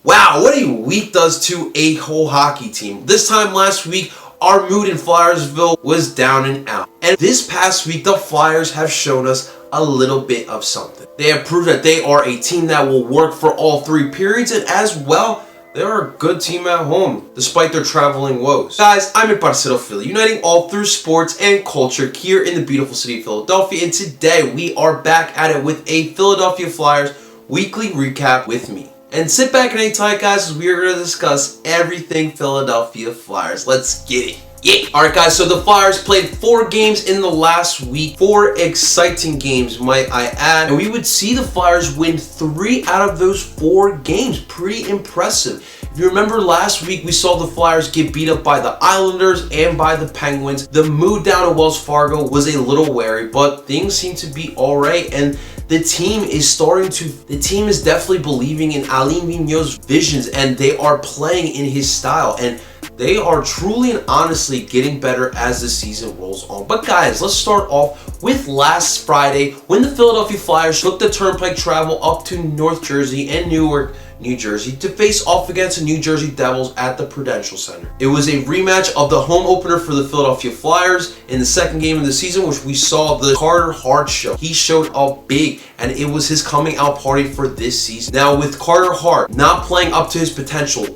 Wow, what a week does to a whole hockey team. This time last week, our mood in Flyersville was down and out. And this past week, the Flyers have shown us a little bit of something. They have proved that they are a team that will work for all three periods, and as well, they are a good team at home, despite their traveling woes. Guys, I'm in Parcero, Philly, uniting all through sports and culture here in the beautiful city of Philadelphia. And today, we are back at it with a Philadelphia Flyers weekly recap with me. And sit back and hang tight, guys, as we are going to discuss everything Philadelphia Flyers. Let's get it. Yeah. Alright, guys, so the Flyers played 4 games in the last week. 4 exciting games, might I add. And we would see the Flyers win 3 out of those 4 games. Pretty impressive. If you remember last week, we saw the Flyers get beat up by the Islanders and by the Penguins. The mood down at Wells Fargo was a little wary, but things seem to be alright. And the team is definitely believing in Alain Vigneault's visions, and they are playing in his style, and they are truly and honestly getting better as the season rolls on. But guys, let's start off with last Friday when the Philadelphia Flyers took the Turnpike travel up to North Jersey and Newark, New Jersey to face off against the New Jersey Devils at the Prudential Center. It was a rematch of the home opener for the Philadelphia Flyers in the second game of the season, which we saw the Carter Hart show. He showed up big, and it was his coming out party for this season. Now, with Carter Hart not playing up to his potential,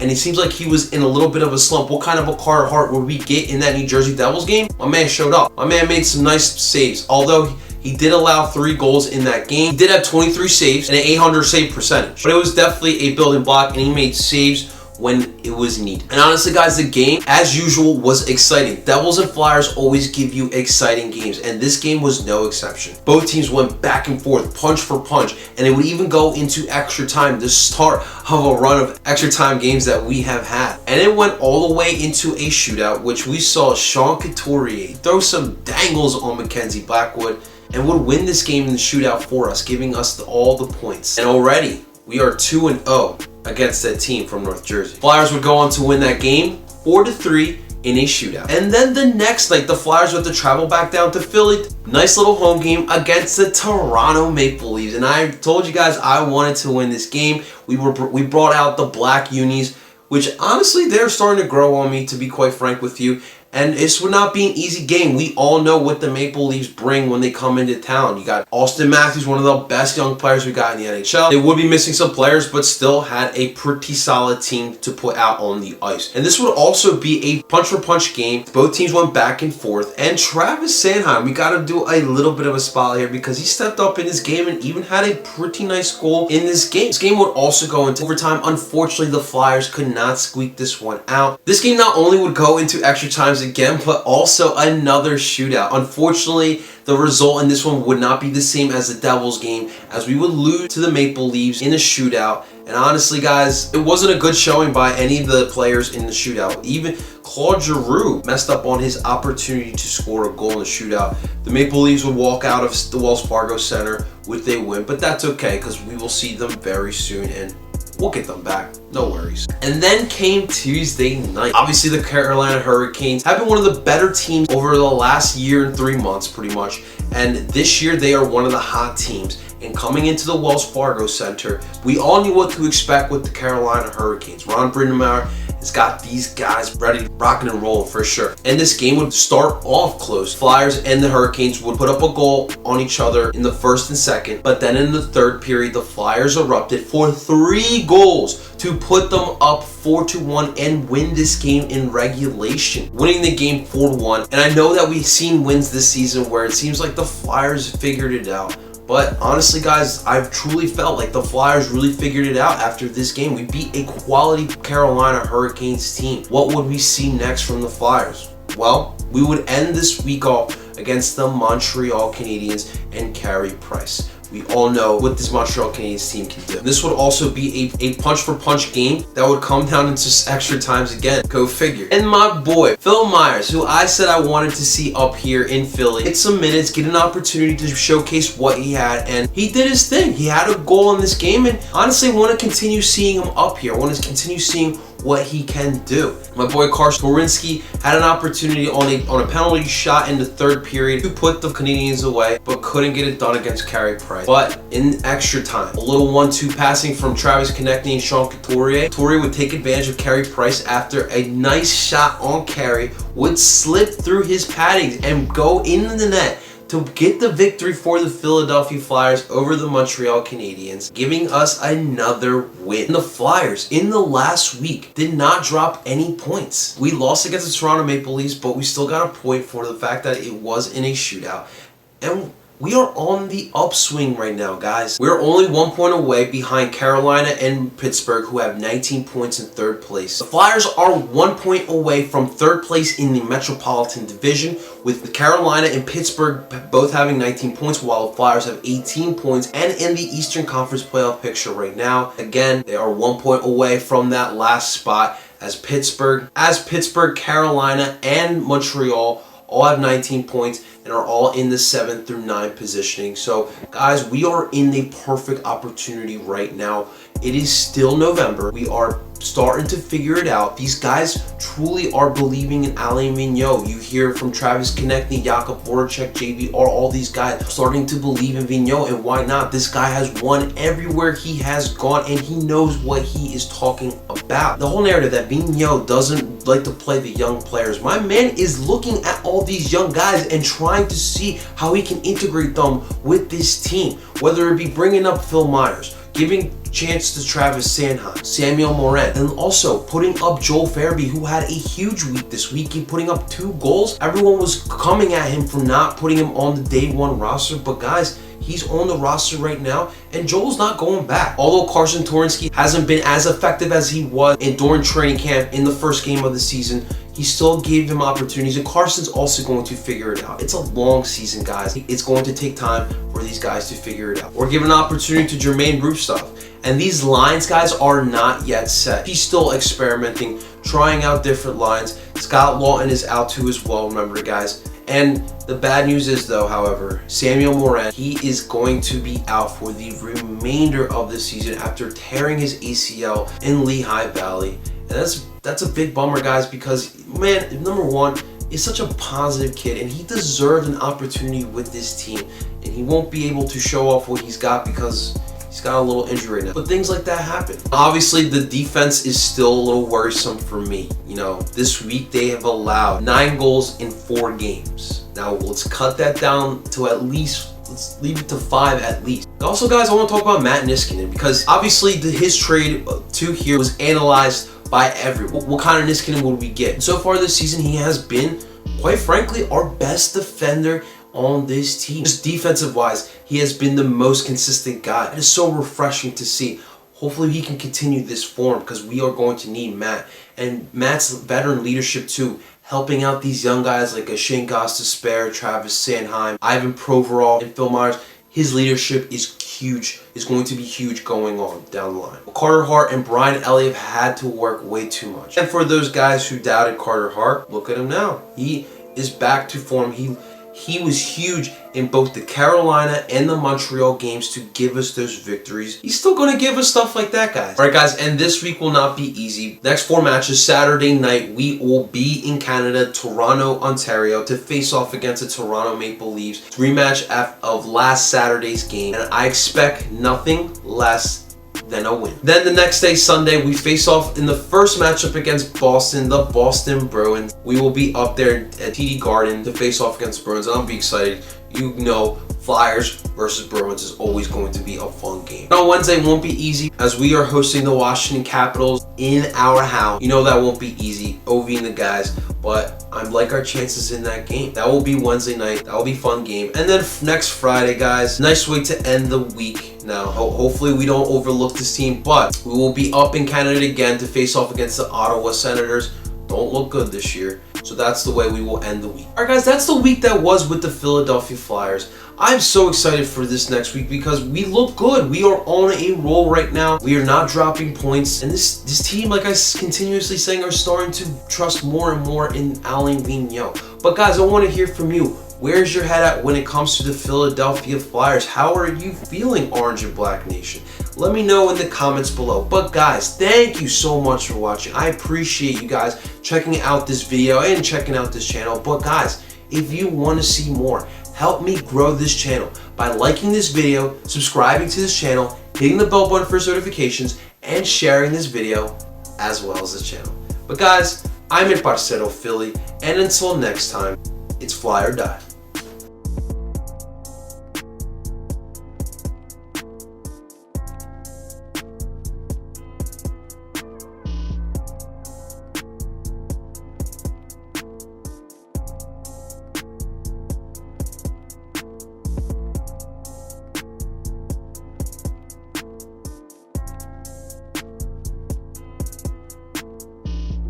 and it seems like he was in a little bit of a slump, what kind of a Carter Hart would we get in that New Jersey Devils game? My man showed up. My man made some nice saves, although he did allow 3 goals in that game. He did have 23 saves and an 800 save percentage. But it was definitely a building block, and he made saves when it was needed. And honestly, guys, the game, as usual, was exciting. Devils and Flyers always give you exciting games, and this game was no exception. Both teams went back and forth, punch for punch, and it would even go into extra time, the start of a run of extra time games that we have had. And it went all the way into a shootout, which we saw Sean Couturier throw some dangles on Mackenzie Blackwood, and would win this game in the shootout for us, giving us all the points. And already, we are 2-0 against that team from North Jersey. Flyers would go on to win that game 4-3 in a shootout. And then the next night, the Flyers would have to travel back down to Philly. Nice little home game against the Toronto Maple Leafs. And I told you guys I wanted to win this game. We brought out the black unis, which honestly, they're starting to grow on me, to be quite frank with you. And this would not be an easy game. We all know what the Maple Leafs bring when they come into town. You got Austin Matthews, one of the best young players we got in the NHL. They would be missing some players, but still had a pretty solid team to put out on the ice. And this would also be a punch-for-punch game. Both teams went back and forth. And Travis Sanheim, we got to do a little bit of a spot here because he stepped up in this game and even had a pretty nice goal in this game. This game would also go into overtime. Unfortunately, the Flyers could not squeak this one out. This game not only would go into extra times again, but also another shootout. Unfortunately, the result in this one would not be the same as the Devils game, as we would lose to the Maple Leafs in a shootout. And honestly, guys, it wasn't a good showing by any of the players in the shootout. Even Claude Giroux messed up on his opportunity to score a goal in the shootout. The Maple Leafs would walk out of the Wells Fargo Center with a win, but that's okay because we will see them very soon, and we'll get them back, no worries. And then came Tuesday night. Obviously, the Carolina Hurricanes have been one of the better teams over the last year and 3 months, pretty much. And this year, they are one of the hot teams. And coming into the Wells Fargo Center, we all knew what to expect with the Carolina Hurricanes. Ron Brind'Amour has got these guys ready, rocking and rolling for sure. And this game would start off close. Flyers and the Hurricanes would put up a goal on each other in the first and second, but then in the third period, the Flyers erupted for 3 goals to put them up 4-1 and win this game in regulation, winning the game 4-1. And I know that we've seen wins this season where it seems like the Flyers figured it out. But honestly, guys, I've truly felt like the Flyers really figured it out after this game. We beat a quality Carolina Hurricanes team. What would we see next from the Flyers? Well, we would end this week off against the Montreal Canadiens and Carey Price. We all know what this Montreal Canadiens team can do. This would also be a punch-for-punch game that would come down into extra times again. Go figure. And my boy, Phil Myers, who I said I wanted to see up here in Philly, get some minutes, get an opportunity to showcase what he had, and he did his thing. He had a goal in this game, and honestly, I want to continue seeing him up here. I want to continue seeing what he can do. My boy Carson Turinsky had an opportunity on a penalty shot in the third period to put the Canadians away, but couldn't get it done against Carey Price. But in extra time, a little 1-2 passing from Travis Konecny and Sean Couturier. Couturier would take advantage of Carey Price after a nice shot on Carey would slip through his paddings and go into the net to get the victory for the Philadelphia Flyers over the Montreal Canadiens, giving us another win. The Flyers, in the last week, did not drop any points. We lost against the Toronto Maple Leafs, but we still got a point for the fact that it was in a shootout. And we are on the upswing right now, guys. We're only 1 point away behind Carolina and Pittsburgh, who have 19 points in third place. The Flyers are 1 point away from third place in the Metropolitan Division, with Carolina and Pittsburgh both having 19 points, while the Flyers have 18 points. And in the Eastern Conference playoff picture right now, again, they are 1 point away from that last spot as Pittsburgh, Carolina, and Montreal all have 19 points and are all in the 7 through 9 positioning. So, guys, we are in a perfect opportunity right now. It is still November. We are starting to figure it out. These guys truly are believing in Alain Vigneault. You hear from Travis Konecny, Jakub Voracek, JVR, all these guys starting to believe in Vigneault, and why not? This guy has won everywhere he has gone, and he knows what he is talking about. The whole narrative that Vigneault doesn't like to play the young players. My man is looking at all these young guys and trying to see how he can integrate them with this team, whether it be bringing up Phil Myers, giving chance to Travis Sanheim, Samuel Morin, and also putting up Joel Farabee, who had a huge week this week. He putting up 2 goals. Everyone was coming at him for not putting him on the day 1 roster, but guys, he's on the roster right now, and Joel's not going back. Although Carson Turinsky hasn't been as effective as he was during training camp in the first game of the season, he still gave him opportunities, and Carson's also going to figure it out. It's a long season, guys. It's going to take time for these guys to figure it out. We're giving an opportunity to Jermaine Rustov. And these lines, guys, are not yet set. He's still experimenting, trying out different lines. Scott Lawton is out too as well, remember, guys. And the bad news is, though, however, Samuel Morin, he is going to be out for the remainder of the season after tearing his ACL in Lehigh Valley. And that's a big bummer, guys, because, man, number one, is such a positive kid, and he deserved an opportunity with this team. And he won't be able to show off what he's got because he's got a little injury right now. But things like that happen. Obviously, the defense is still a little worrisome for me. You know, this week they have allowed 9 goals in 4 games. Now, let's cut that down to at least, let's leave it to 5 at least. Also, guys, I want to talk about Matt Niskanen, because obviously his trade to here was analyzed by everyone. What kind of Niskanen would we get? So far this season, he has been, quite frankly, our best defender on this team. Just defensive wise, he has been the most consistent guy. It is so refreshing to see. Hopefully he can continue this form, because we are going to need Matt. And Matt's veteran leadership too, helping out these young guys like a Shane Gostisbehere, Travis Sanheim, Ivan Provorov, and Phil Myers. His leadership is huge, is going to be huge going on down the line. Carter Hart and Brian Elliott had to work way too much. And for those guys who doubted Carter Hart, look at him now. He is back to form. He was huge in both the Carolina and the Montreal games to give us those victories. He's still going to give us stuff like that, guys. All right, guys, and this week will not be easy. Next 4 matches, Saturday night, we will be in Canada, Toronto, Ontario, to face off against the Toronto Maple Leafs. Rematch of last Saturday's game, and I expect nothing less than a win. Then the next day, Sunday, we face off in the first matchup against Boston, the Boston Bruins. We will be up there at TD Garden to face off against Bruins, and I'll be excited. You know, Flyers versus Bruins is always going to be a fun game. On Wednesday won't be easy, as we are hosting the Washington Capitals in our house. You know that won't be easy, Ovi and the guys, but I like our chances in that game. That will be Wednesday night. That will be a fun game. And then next Friday, guys, nice way to end the week. Now, hopefully we don't overlook this team, but we will be up in Canada again to face off against the Ottawa Senators. Don't look good this year. So that's the way we will end the week. Alright, guys, that's the week that was with the Philadelphia Flyers. I'm so excited for this next week because we look good. We are on a roll right now. We are not dropping points. And this team, like I continuously saying, are starting to trust more and more in Alain Vigneault. But guys, I want to hear from you. Where's your head at when it comes to the Philadelphia Flyers? How are you feeling, Orange and Black Nation? Let me know in the comments below. But guys, thank you so much for watching. I appreciate you guys checking out this video and checking out this channel. But guys, if you want to see more, help me grow this channel by liking this video, subscribing to this channel, hitting the bell button for notifications, and sharing this video as well as this channel. But guys, I'm in Parcero, Philly, and until next time, it's fly or die.